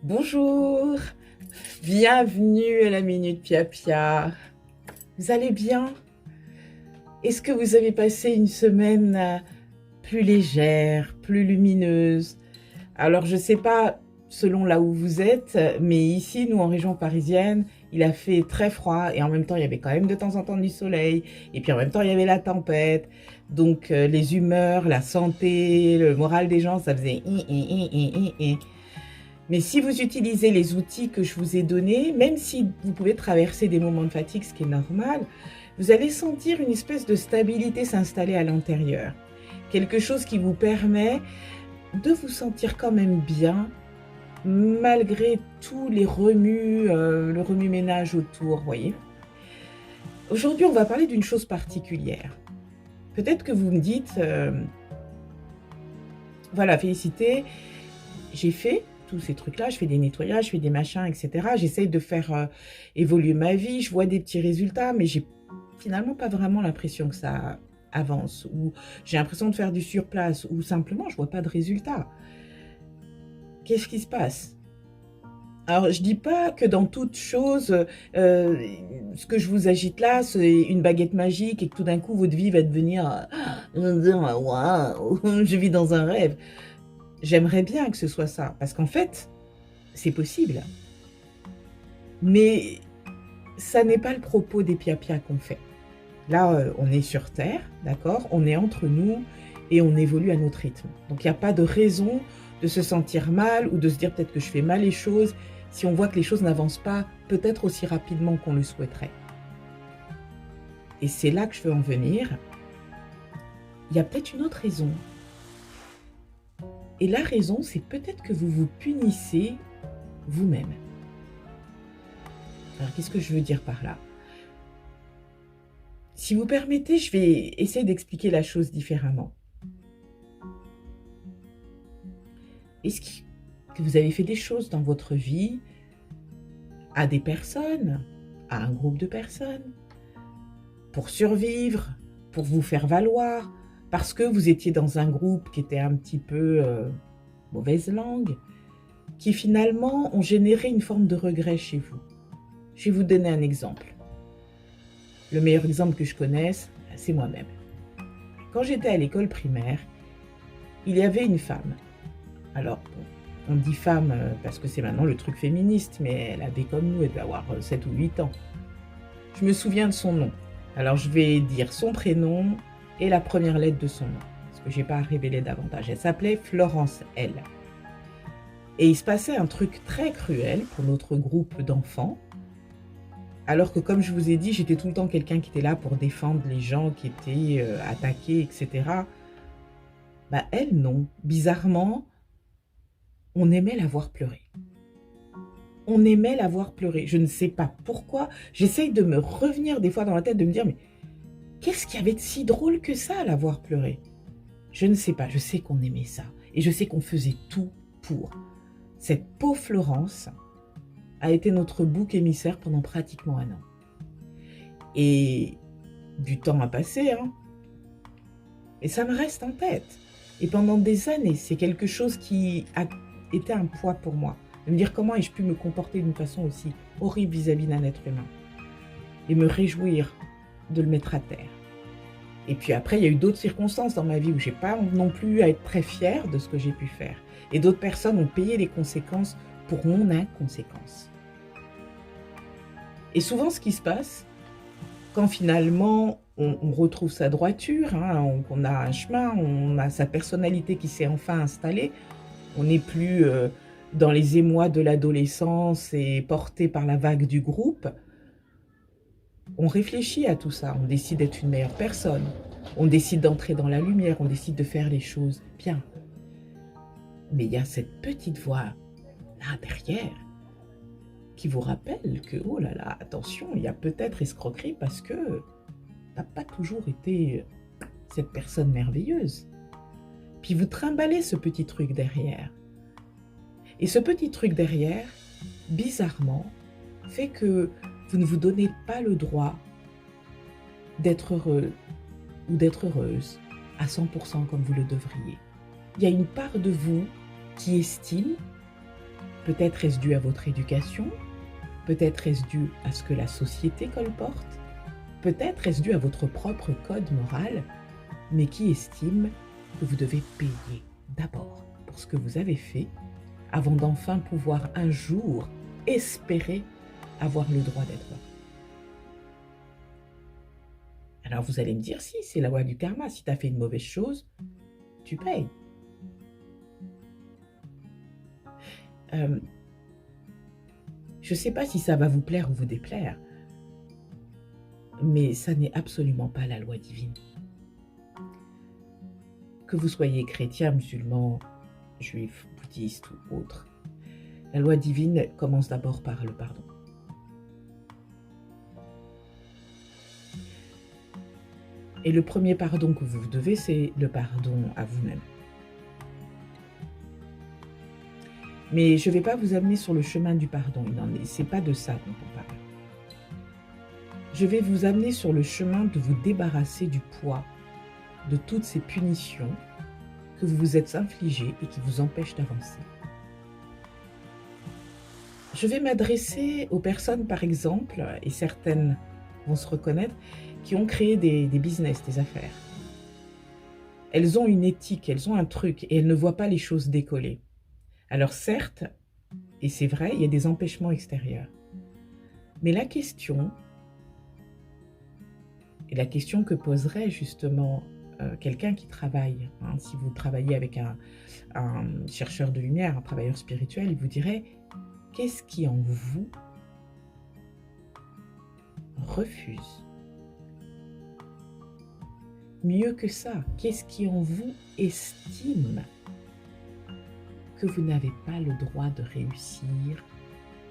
Bonjour, bienvenue à la Minute Pia Pia. Vous allez bien? Est-ce que vous avez passé une semaine plus légère, plus lumineuse? Alors, je ne sais pas selon là où vous êtes, mais ici, nous, en région parisienne, il a fait très froid et en même temps, il y avait quand même de temps en temps du soleil. Et puis en même temps, il y avait la tempête. Donc, les humeurs, la santé, le moral des gens, ça faisait hi. Mais si vous utilisez les outils que je vous ai donnés, même si vous pouvez traverser des moments de fatigue, ce qui est normal, vous allez sentir une espèce de stabilité s'installer à l'intérieur. Quelque chose qui vous permet de vous sentir quand même bien, malgré tous les remues, le remue-ménage autour, voyez. Aujourd'hui, on va parler d'une chose particulière. Peut-être que vous me dites, voilà, Félicité, j'ai fait tous ces trucs-là, je fais des nettoyages, je fais des machins, etc. J'essaye de faire évoluer ma vie, je vois des petits résultats, mais j'ai finalement pas vraiment l'impression que ça avance, ou j'ai l'impression de faire du surplace, ou simplement je vois pas de résultats. Qu'est-ce qui se passe? Alors, je dis pas que dans toute chose, ce que je vous agite là, c'est une baguette magique et que tout d'un coup, votre vie va devenir, waouh, je vis dans un rêve. J'aimerais bien que ce soit ça, parce qu'en fait, c'est possible. Mais ça n'est pas le propos des pia-pia qu'on fait. Là, on est sur Terre, d'accord? On est entre nous et on évolue à notre rythme. Donc, il n'y a pas de raison de se sentir mal ou de se dire peut-être que je fais mal les choses si on voit que les choses n'avancent pas peut-être aussi rapidement qu'on le souhaiterait. Et c'est là que je veux en venir. Il y a peut-être une autre raison. Et la raison, c'est peut-être que vous vous punissez vous-même. Alors, qu'est-ce que je veux dire par là? Si vous permettez, je vais essayer d'expliquer la chose différemment. Est-ce que vous avez fait des choses dans votre vie à des personnes, à un groupe de personnes, pour survivre, pour vous faire valoir, parce que vous étiez dans un groupe qui était un petit peu mauvaise langue, qui finalement ont généré une forme de regret chez vous? Je vais vous donner un exemple. Le meilleur exemple que je connaisse, c'est moi-même. Quand j'étais à l'école primaire, il y avait une femme. Alors, on dit femme parce que c'est maintenant le truc féministe, mais elle avait comme nous, elle devait avoir 7 ou 8 ans. Je me souviens de son nom. Alors, je vais dire son prénom et la première lettre de son nom, parce que je n'ai pas à révéler davantage. Elle s'appelait Florence L. Et il se passait un truc très cruel pour notre groupe d'enfants, alors que, comme je vous ai dit, j'étais tout le temps quelqu'un qui était là pour défendre les gens qui étaient attaqués, etc. Bah, elle, non. Bizarrement, on aimait la voir pleurer. On aimait la voir pleurer. Je ne sais pas pourquoi. J'essaye de me revenir des fois dans la tête, de me dire, mais qu'est-ce qu'il y avait de si drôle que ça, la voir pleurer? Je ne sais pas. Je sais qu'on aimait ça. Et je sais qu'on faisait tout pour. Cette pauvre Florence a été notre bouc émissaire pendant pratiquement un an. Et du temps a passé, hein. Et ça me reste en tête. Et pendant des années, c'est quelque chose qui a été un poids pour moi. De me dire comment ai-je pu me comporter d'une façon aussi horrible vis-à-vis d'un être humain. Et me réjouir de le mettre à terre. Et puis après, il y a eu d'autres circonstances dans ma vie où je n'ai pas non plus à être très fière de ce que j'ai pu faire. Et d'autres personnes ont payé les conséquences pour mon inconséquence. Et souvent, ce qui se passe, quand finalement on retrouve sa droiture, hein, on a un chemin, on a sa personnalité qui s'est enfin installée, on n'est plus dans les émois de l'adolescence et porté par la vague du groupe, on réfléchit à tout ça, on décide d'être une meilleure personne, on décide d'entrer dans la lumière, on décide de faire les choses bien. Mais il y a cette petite voix là derrière qui vous rappelle que, oh là là, attention, il y a peut-être escroquerie parce que tu n'as pas toujours été cette personne merveilleuse. Puis vous trimballez ce petit truc derrière. Et ce petit truc derrière, bizarrement, fait que vous ne vous donnez pas le droit d'être heureux ou d'être heureuse à 100% comme vous le devriez. Il y a une part de vous qui estime Peut-être est-ce dû à votre éducation, peut-être est-ce dû à ce que la société colporte, peut-être est-ce dû à votre propre code moral, mais qui estime que vous devez payer d'abord pour ce que vous avez fait, avant d'enfin pouvoir un jour espérer avoir le droit d'être heureux. Alors vous allez me dire, si, c'est la loi du karma, si tu as fait une mauvaise chose, tu payes. Je ne sais pas si ça va vous plaire ou vous déplaire, mais ça n'est absolument pas la loi divine. Que vous soyez chrétien, musulman, juif, bouddhiste ou autre, la loi divine commence d'abord par le pardon. Et le premier pardon que vous devez, c'est le pardon à vous-même. Mais je ne vais pas vous amener sur le chemin du pardon, ce n'est pas de ça dont on parle. Je vais vous amener sur le chemin de vous débarrasser du poids de toutes ces punitions que vous vous êtes infligées et qui vous empêchent d'avancer. Je vais m'adresser aux personnes, par exemple, et certaines vont se reconnaître, qui ont créé des business, des affaires. Elles ont une éthique, elles ont un truc, et elles ne voient pas les choses décoller. Alors certes, et c'est vrai, il y a des empêchements extérieurs. Mais la question, et la question que poserait justement quelqu'un qui travaille, hein, si vous travaillez avec un chercheur de lumière, un travailleur spirituel, il vous dirait, qu'est-ce qui en vous refuse? Mieux que ça, qu'est-ce qui en vous estime que vous n'avez pas le droit de réussir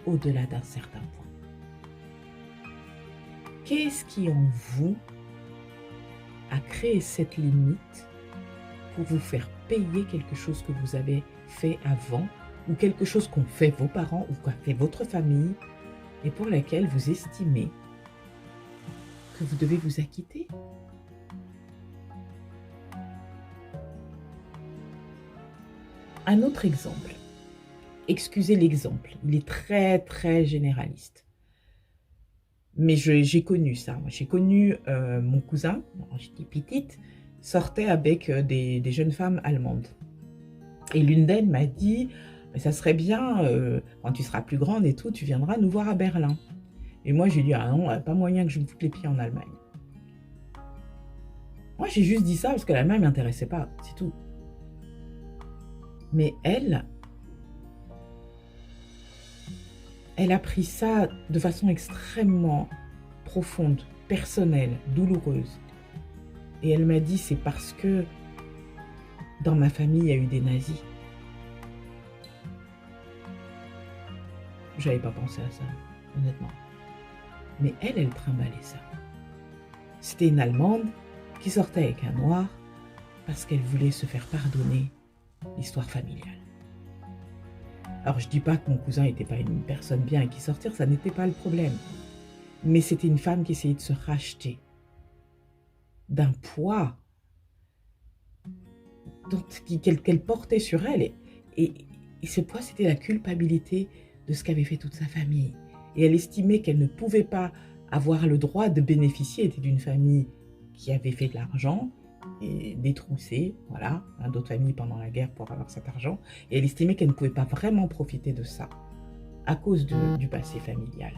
au-delà d'un certain point? Qu'est-ce qui en vous a créé cette limite pour vous faire payer quelque chose que vous avez fait avant, ou quelque chose qu'ont fait vos parents ou qu'a fait votre famille, et pour laquelle vous estimez que vous devez vous acquitter? Un autre exemple. Excusez l'exemple, il est très très généraliste. Mais j'ai connu ça. J'ai connu mon cousin, quand j'étais petite, sortait avec des jeunes femmes allemandes. Et l'une d'elles m'a dit, ça serait bien, quand tu seras plus grande et tout, tu viendras nous voir à Berlin. Et moi, j'ai dit, ah non, pas moyen que je me foute les pieds en Allemagne. Moi, j'ai juste dit ça parce que l'Allemagne ne m'intéressait pas, c'est tout. Mais elle a pris ça de façon extrêmement profonde, personnelle, douloureuse. Et elle m'a dit, c'est parce que dans ma famille, il y a eu des nazis. J'avais pas pensé à ça, honnêtement. Mais elle trimballait ça. C'était une Allemande qui sortait avec un Noir parce qu'elle voulait se faire pardonner l'histoire familiale. Alors je dis pas que mon cousin n'était pas une personne bien et qui sortir, ça n'était pas le problème. Mais c'était une femme qui essayait de se racheter d'un poids qu'elle portait sur elle. Et ce poids, c'était la culpabilité de ce qu'avait fait toute sa famille. Et elle estimait qu'elle ne pouvait pas avoir le droit de bénéficier. Elle était d'une famille qui avait fait de l'argent et détroussé, voilà, d'autres familles pendant la guerre pour avoir cet argent. Et elle estimait qu'elle ne pouvait pas vraiment profiter de ça à cause du passé familial.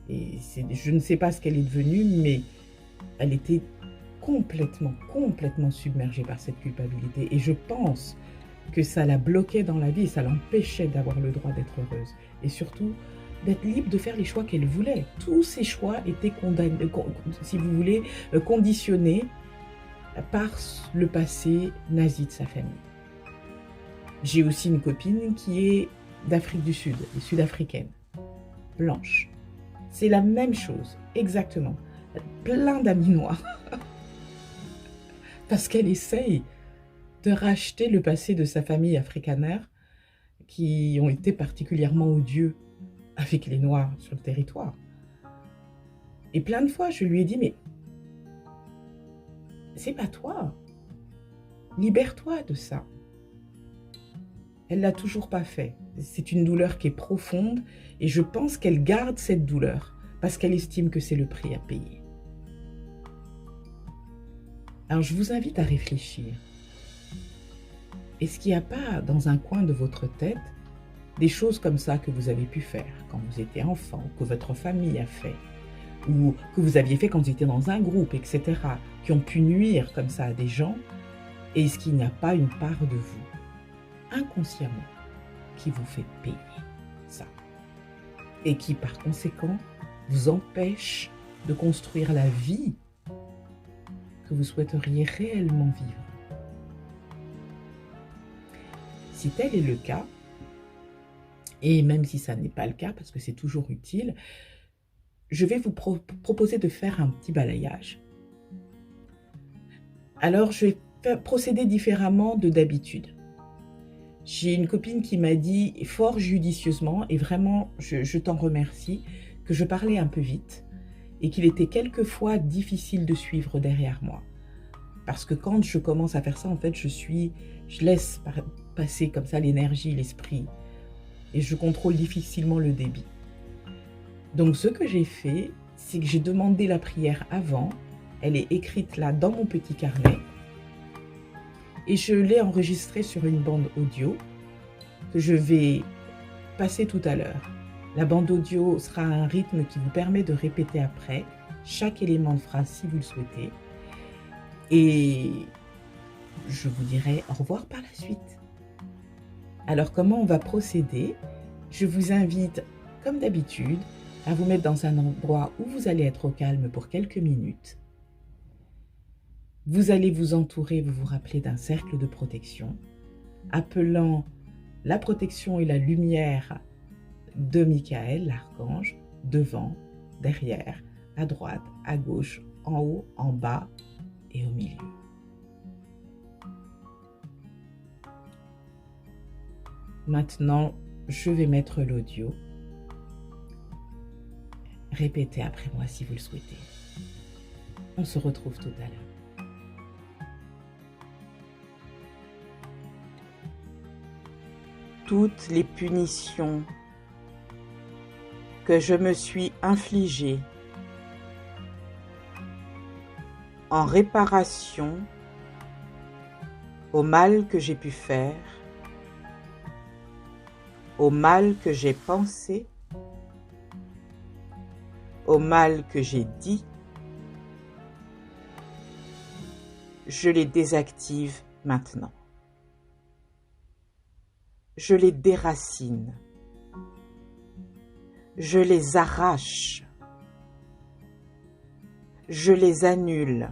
Et je ne sais pas ce qu'elle est devenue, mais elle était complètement submergée par cette culpabilité. Et je pense que ça la bloquait dans la vie et ça l'empêchait d'avoir le droit d'être heureuse. Et surtout, d'être libre de faire les choix qu'elle voulait. Tous ses choix étaient si vous voulez, conditionnés par le passé nazi de sa famille. J'ai aussi une copine qui est d'Afrique du Sud, sud-africaine, blanche. C'est la même chose, exactement. Plein d'amis noirs. Parce qu'elle essaye de racheter le passé de sa famille africanaire qui ont été particulièrement odieux avec les Noirs sur le territoire. Et plein de fois, je lui ai dit, mais c'est pas toi. Libère-toi de ça. Elle l'a toujours pas fait. C'est une douleur qui est profonde et je pense qu'elle garde cette douleur parce qu'elle estime que c'est le prix à payer. Alors je vous invite à réfléchir. Est-ce qu'il n'y a pas dans un coin de votre tête des choses comme ça que vous avez pu faire quand vous étiez enfant, que votre famille a fait, ou que vous aviez fait quand vous étiez dans un groupe, etc., qui ont pu nuire comme ça à des gens? Et est-ce qu'il n'y a pas une part de vous, inconsciemment, qui vous fait payer ça? Et qui, par conséquent, vous empêche de construire la vie que vous souhaiteriez réellement vivre? Si tel est le cas, et même si ça n'est pas le cas, parce que c'est toujours utile, je vais vous proposer de faire un petit balayage. Alors, je vais procéder différemment de d'habitude. J'ai une copine qui m'a dit fort judicieusement, et vraiment, je t'en remercie, que je parlais un peu vite et qu'il était quelquefois difficile de suivre derrière moi. Parce que quand je commence à faire ça, en fait, je laisse passer comme ça l'énergie, l'esprit, et je contrôle difficilement le débit. Donc, ce que j'ai fait, c'est que j'ai demandé la prière avant. Elle est écrite là dans mon petit carnet. Et je l'ai enregistrée sur une bande audio que je vais passer tout à l'heure. La bande audio sera un rythme qui vous permet de répéter après chaque élément de phrase si vous le souhaitez. Et je vous dirai au revoir par la suite. Alors, comment on va procéder? Je vous invite, comme d'habitude, à vous mettre dans un endroit où vous allez être au calme pour quelques minutes. Vous allez vous entourer, vous vous rappelez d'un cercle de protection, appelant la protection et la lumière de Michael, l'archange, devant, derrière, à droite, à gauche, en haut, en bas et au milieu. Maintenant, je vais mettre l'audio. Répétez après moi si vous le souhaitez. On se retrouve tout à l'heure. Toutes les punitions que je me suis infligées en réparation au mal que j'ai pu faire, au mal que j'ai pensé, au mal que j'ai dit, je les désactive maintenant. Je les déracine. Je les arrache. Je les annule,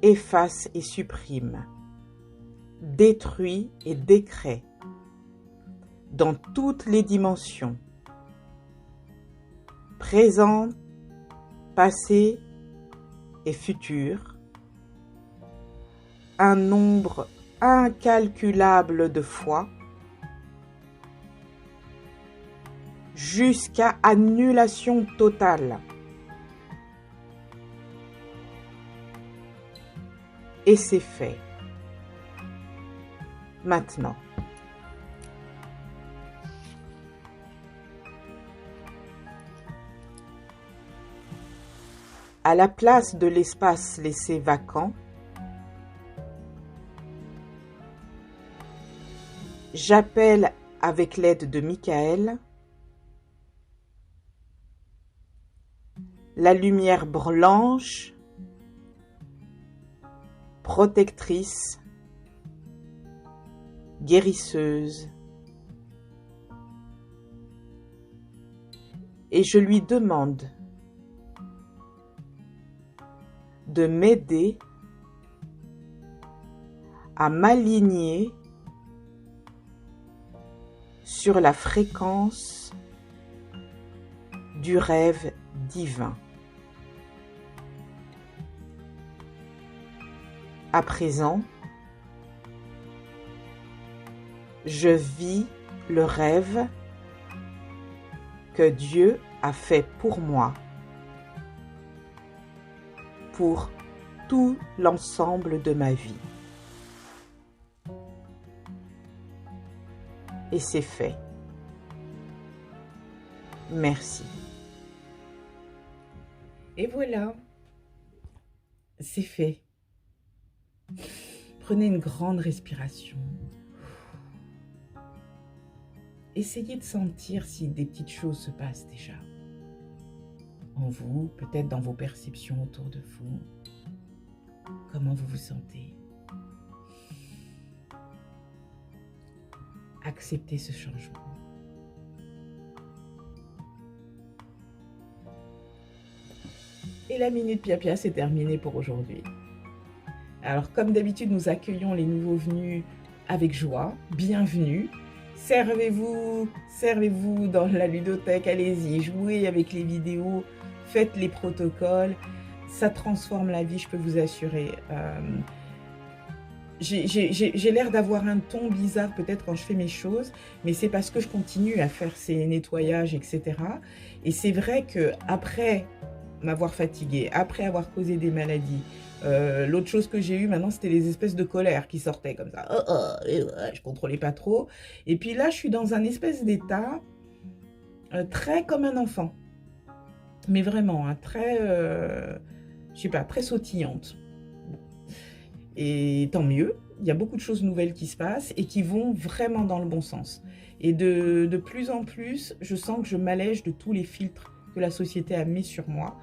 efface et supprime, détruis et décrée dans toutes les dimensions, présent, passé et futur, un nombre incalculable de fois, jusqu'à annulation totale. Et c'est fait. Maintenant. À la place de l'espace laissé vacant, j'appelle avec l'aide de Michael la lumière blanche, protectrice, guérisseuse, et je lui demande de m'aider à m'aligner sur la fréquence du rêve divin. À présent, je vis le rêve que Dieu a fait pour moi, pour tout l'ensemble de ma vie. et c'est fait. Merci. Et voilà, c'est fait. Prenez une grande respiration. Essayez de sentir si des petites choses se passent déjà. En vous, peut-être dans vos perceptions autour de vous. Comment vous vous sentez? Acceptez ce changement. Et la Minute Pia-Pia, c'est terminé pour aujourd'hui. Alors, comme d'habitude, nous accueillons les nouveaux venus avec joie. Bienvenue. Servez-vous dans la ludothèque, allez-y, jouez avec les vidéos, faites les protocoles. Ça transforme la vie, je peux vous assurer. J'ai l'air d'avoir un ton bizarre peut-être quand je fais mes choses, mais c'est parce que je continue à faire ces nettoyages, etc. Et c'est vrai qu'après m'avoir fatiguée, après avoir causé des maladies, l'autre chose que j'ai eue maintenant, c'était les espèces de colère qui sortaient comme ça. Je contrôlais pas trop. Et puis là, je suis dans un espèce d'état très comme un enfant. Mais vraiment, hein, très, je sais pas, très sautillante. Et tant mieux, il y a beaucoup de choses nouvelles qui se passent et qui vont vraiment dans le bon sens. Et de plus en plus, je sens que je m'allège de tous les filtres que la société a mis sur moi.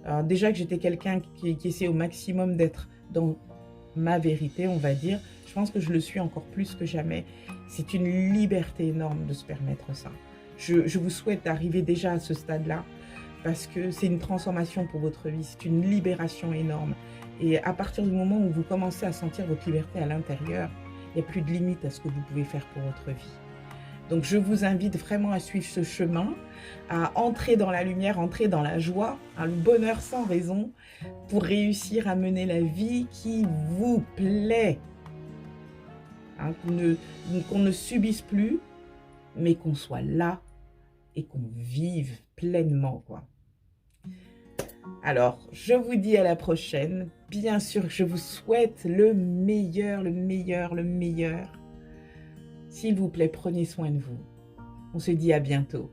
Alors déjà que j'étais quelqu'un qui essaie au maximum d'être dans ma vérité, on va dire, je pense que je le suis encore plus que jamais. C'est une liberté énorme de se permettre ça. Je vous souhaite d'arriver déjà à ce stade-là parce que c'est une transformation pour votre vie, c'est une libération énorme. Et à partir du moment où vous commencez à sentir votre liberté à l'intérieur, il n'y a plus de limite à ce que vous pouvez faire pour votre vie. Donc je vous invite vraiment à suivre ce chemin, à entrer dans la lumière, entrer dans la joie, le bonheur sans raison, pour réussir à mener la vie qui vous plaît. Hein, qu'on ne subisse plus, mais qu'on soit là et qu'on vive pleinement, quoi. Alors, je vous dis à la prochaine. Bien sûr, je vous souhaite le meilleur, le meilleur, le meilleur. S'il vous plaît, prenez soin de vous. On se dit à bientôt.